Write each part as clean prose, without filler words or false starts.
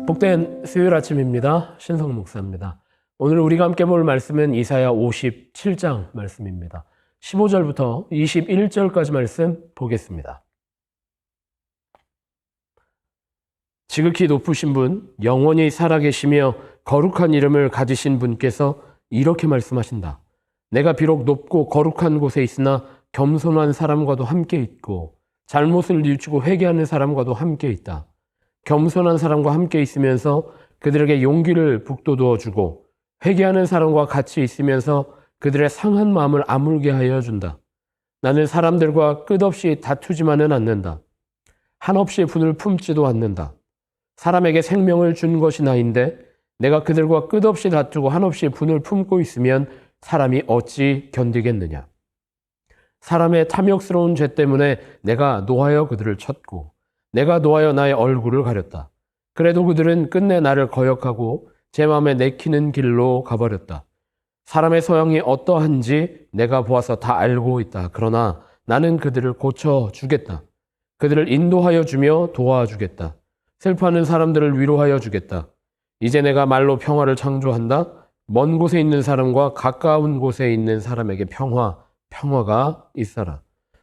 복된 수요일 아침입니다. 신성 목사입니다. 오늘 우리가 함께 볼 말씀은 이사야 57장 말씀입니다. 15절부터 21절까지 말씀 보겠습니다. 지극히 높으신 분, 영원히 살아계시며 거룩한 이름을 가지신 분께서 이렇게 말씀하신다. 내가 비록 높고 거룩한 곳에 있으나 겸손한 사람과도 함께 있고 잘못을 뉘우치고 회개하는 사람과도 함께 있다. 겸손한 사람과 함께 있으면서 그들에게 용기를 북돋워 주고 회개하는 사람과 같이 있으면서 그들의 상한 마음을 아물게 하여 준다. 나는 사람들과 끝없이 다투지만은 않는다. 한없이 분을 품지도 않는다. 사람에게 생명을 준 것이 나인데 내가 그들과 끝없이 다투고 한없이 분을 품고 있으면 사람이 어찌 견디겠느냐. 사람의 탐욕스러운 죄 때문에 내가 노하여 그들을 쳤고 내가 노하여 나의 얼굴을 가렸다. 그래도 그들은 끝내 나를 거역하고 제 마음에 내키는 길로 가버렸다. 사람의 소양이 어떠한지 내가 보아서 다 알고 있다. 그러나 나는 그들을 고쳐주겠다. 그들을 인도하여 주며 도와주겠다. 슬퍼하는 사람들을 위로하여 주겠다. 이제 내가 말로 평화를 창조한다. 먼 곳에 있는 사람과 가까운 곳에 있는 사람에게 평화가 있어라.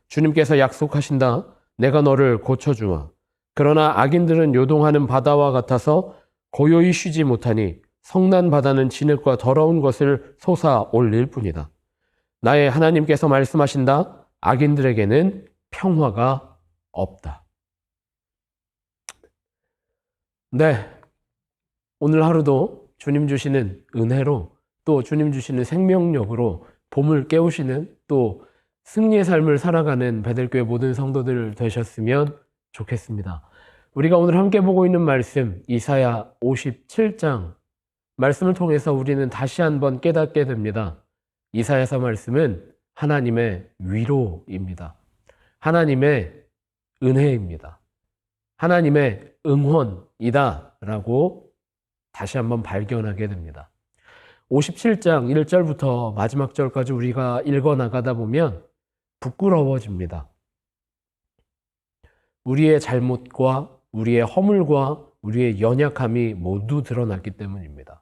주님께서 약속하신다. 내가 너를 고쳐주마. 그러나 악인들은 요동하는 바다와 같아서 고요히 쉬지 못하니 성난 바다는 진흙과 더러운 것을 솟아 올릴 뿐이다. 나의 하나님께서 말씀하신다. 악인들에게는 평화가 없다. 네, 오늘 하루도 주님 주시는 은혜로 또 주님 주시는 생명력으로 봄을 깨우시는 또 승리의 삶을 살아가는 베델교회 모든 성도들 되셨으면 좋겠습니다. 우리가 오늘 함께 보고 있는 말씀 이사야 57장 말씀을 통해서 우리는 다시 한번 깨닫게 됩니다. 이사야서 말씀은 하나님의 위로입니다. 하나님의 은혜입니다. 하나님의 응원이다 라고 다시 한번 발견하게 됩니다. 57장 1절부터 마지막 절까지 우리가 읽어나가다 보면 부끄러워집니다. 우리의 잘못과 우리의 허물과 우리의 연약함이 모두 드러났기 때문입니다.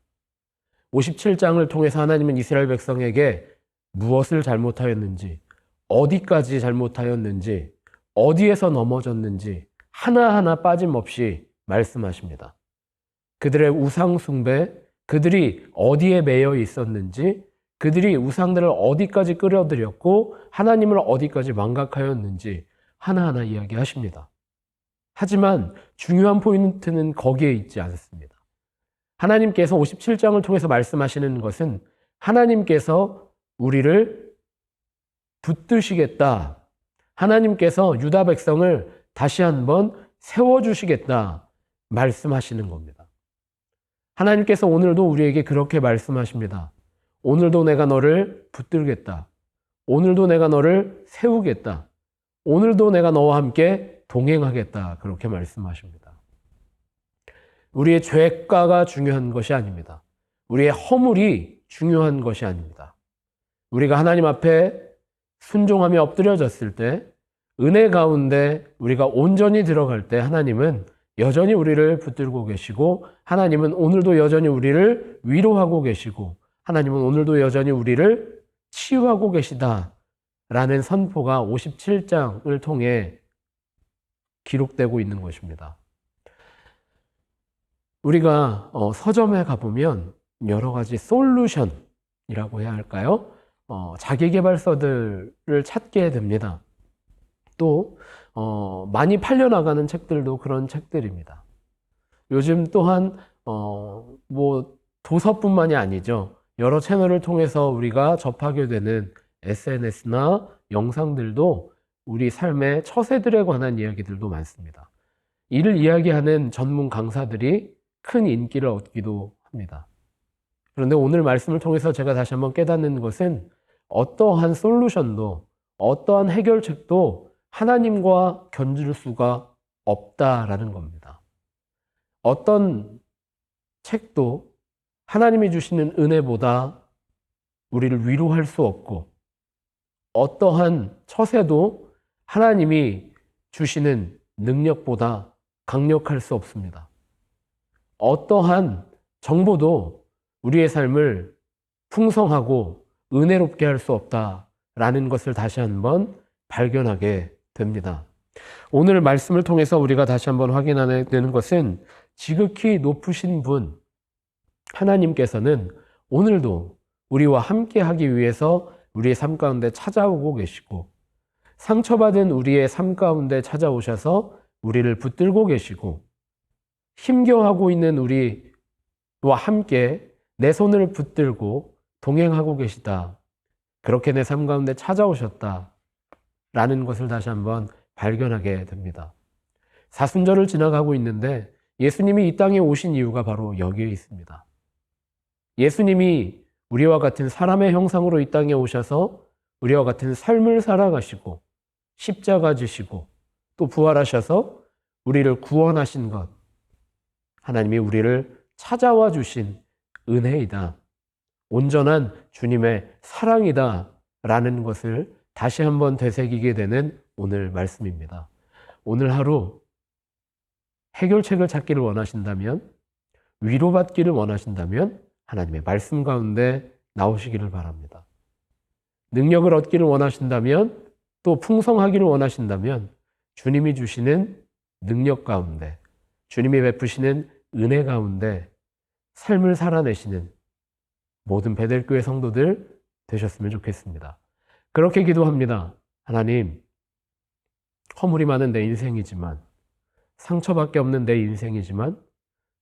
57장을 통해서 하나님은 이스라엘 백성에게 무엇을 잘못하였는지, 어디까지 잘못하였는지, 어디에서 넘어졌는지 하나하나 빠짐없이 말씀하십니다. 그들의 우상 숭배, 그들이 어디에 매여 있었는지, 그들이 우상들을 어디까지 끌어들였고 하나님을 어디까지 망각하였는지 하나하나 이야기하십니다. 하지만 중요한 포인트는 거기에 있지 않습니다. 하나님께서 57장을 통해서 말씀하시는 것은 하나님께서 우리를 붙드시겠다. 하나님께서 유다 백성을 다시 한번 세워주시겠다 말씀하시는 겁니다. 하나님께서 오늘도 우리에게 그렇게 말씀하십니다. 오늘도 내가 너를 붙들겠다. 오늘도 내가 너를 세우겠다. 오늘도 내가 너와 함께 동행하겠다. 그렇게 말씀하십니다. 우리의 죄가가 중요한 것이 아닙니다. 우리의 허물이 중요한 것이 아닙니다. 우리가 하나님 앞에 순종하며 엎드려졌을 때 은혜 가운데 우리가 온전히 들어갈 때 하나님은 여전히 우리를 붙들고 계시고 하나님은 오늘도 여전히 우리를 위로하고 계시고 하나님은 오늘도 여전히 우리를 치유하고 계시다라는 선포가 57장을 통해 기록되고 있는 것입니다. 우리가 서점에 가보면 여러 가지 솔루션이라고 해야 할까요? 자기계발서들을 찾게 됩니다. 또 많이 팔려나가는 책들도 그런 책들입니다. 요즘 또한 도서뿐만이 아니죠. 여러 채널을 통해서 우리가 접하게 되는 SNS나 영상들도 우리 삶의 처세들에 관한 이야기들도 많습니다. 이를 이야기하는 전문 강사들이 큰 인기를 얻기도 합니다. 그런데 오늘 말씀을 통해서 제가 다시 한번 깨닫는 것은 어떠한 솔루션도 어떠한 해결책도 하나님과 견줄 수가 없다라는 겁니다. 어떤 책도 하나님이 주시는 은혜보다 우리를 위로할 수 없고 어떠한 처세도 하나님이 주시는 능력보다 강력할 수 없습니다. 어떠한 정보도 우리의 삶을 풍성하고 은혜롭게 할 수 없다라는 것을 다시 한번 발견하게 됩니다. 오늘 말씀을 통해서 우리가 다시 한번 확인하게 되는 것은 지극히 높으신 분 하나님께서는 오늘도 우리와 함께 하기 위해서 우리의 삶 가운데 찾아오고 계시고, 상처받은 우리의 삶 가운데 찾아오셔서 우리를 붙들고 계시고, 힘겨워하고 있는 우리와 함께 내 손을 붙들고 동행하고 계시다. 그렇게 내 삶 가운데 찾아오셨다. 라는 것을 다시 한번 발견하게 됩니다. 사순절을 지나가고 있는데 예수님이 이 땅에 오신 이유가 바로 여기에 있습니다. 예수님이 우리와 같은 사람의 형상으로 이 땅에 오셔서 우리와 같은 삶을 살아가시고 십자가 지시고 또 부활하셔서 우리를 구원하신 것, 하나님이 우리를 찾아와 주신 은혜이다. 온전한 주님의 사랑이다. 라는 것을 다시 한번 되새기게 되는 오늘 말씀입니다. 오늘 하루 해결책을 찾기를 원하신다면, 위로받기를 원하신다면 하나님의 말씀 가운데 나오시기를 바랍니다. 능력을 얻기를 원하신다면, 또 풍성하기를 원하신다면 주님이 주시는 능력 가운데, 주님이 베푸시는 은혜 가운데 삶을 살아내시는 모든 베델교회 성도들 되셨으면 좋겠습니다. 그렇게 기도합니다. 하나님, 허물이 많은 내 인생이지만, 상처밖에 없는 내 인생이지만,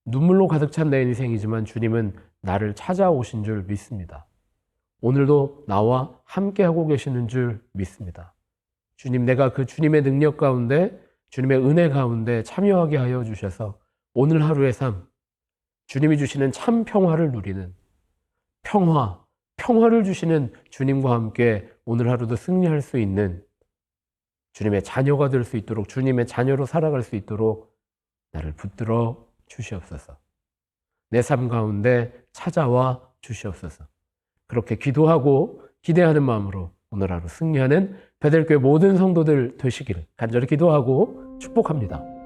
눈물로 가득 찬 내 인생이지만 주님은 나를 찾아오신 줄 믿습니다. 오늘도 나와 함께하고 계시는 줄 믿습니다. 주님, 내가 그 주님의 능력 가운데, 주님의 은혜 가운데 참여하게 하여 주셔서 오늘 하루의 삶, 주님이 주시는 참 평화를 누리는 평화를 주시는 주님과 함께 오늘 하루도 승리할 수 있는 주님의 자녀가 될 수 있도록, 주님의 자녀로 살아갈 수 있도록 나를 붙들어 주시옵소서. 내 삶 가운데 찾아와 주시옵소서. 그렇게 기도하고 기대하는 마음으로 오늘 하루 승리하는 베델교회 모든 성도들 되시기를 간절히 기도하고 축복합니다.